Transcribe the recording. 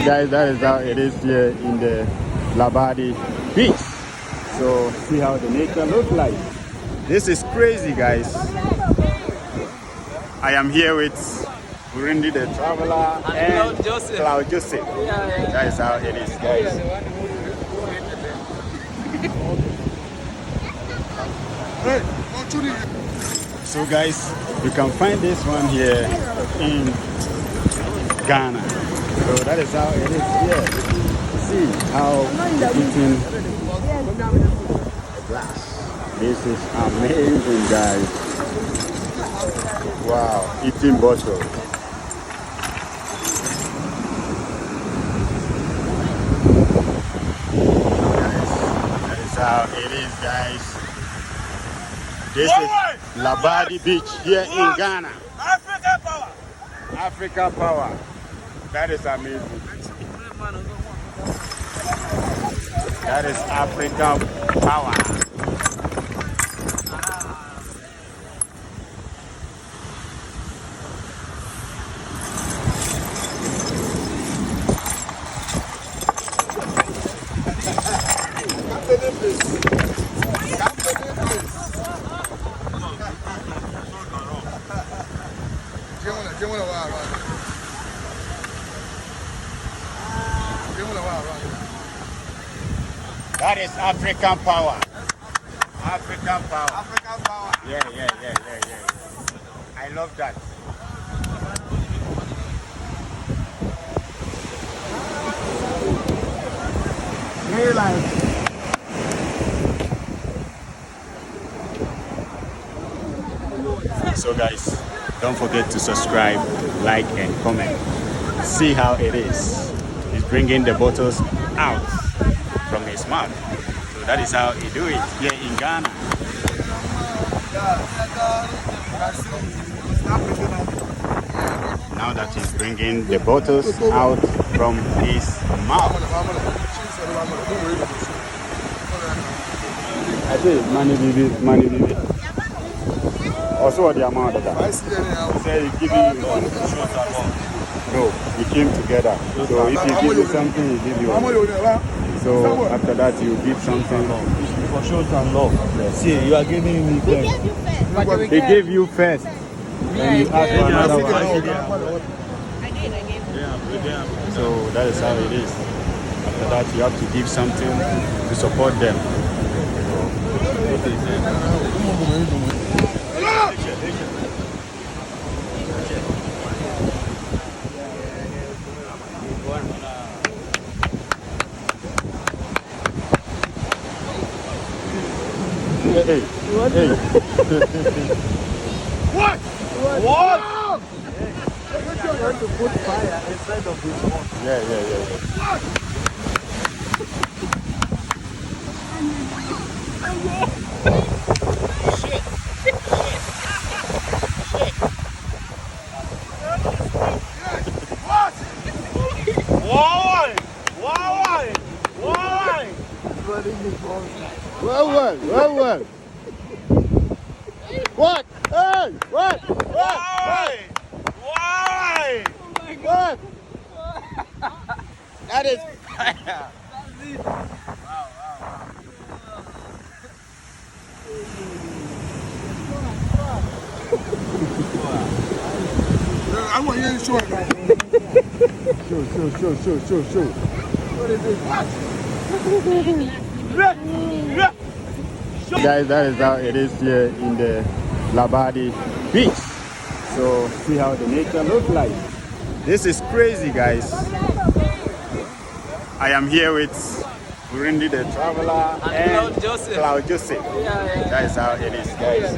Guys, that is how it is here in the Labadi beach. So see how the nature looks like. This is crazy, guys. I am here with Burundi the Traveler and Cloud Joseph. That is how it is, guys. So guys, you can find this one here in Ghana. So that is how it is here. See how it's eating glass. This is amazing, guys. Wow, eating bottle. That is how it is, guys. This is Labadi Beach here in Ghana. Africa power. Africa power. That is amazing. That is Africa power. That is African power. African power. African power. Yeah. I love that. Real life. So guys, don't forget to subscribe, like and comment. See how it is. He's bringing the bottles out from his mouth. So that is how he do it here in Ghana. Now that he's bringing the bottles out from his mouth. I say money baby. Also what the amount of that? Say he give you no, we came together. So if you give you something, he give you. So after that, you give something. For show some love. See, you are giving me first. They gave you first. Then you ask for another one. I gave. So that is how it is. After that, you have to give something to support them. Hey. What? What? You want to put fire inside of this one. Yeah. Shit. What? Why? Well. What? Hey! What? Why? What? That is fire. I want you to show it. Show. What is it? Guys, that is how it is here in the Labadi beach. So see how the nature looks like. This is crazy, guys. I am here with Burundi the Traveler and Cloud Joseph. That is how it is, guys.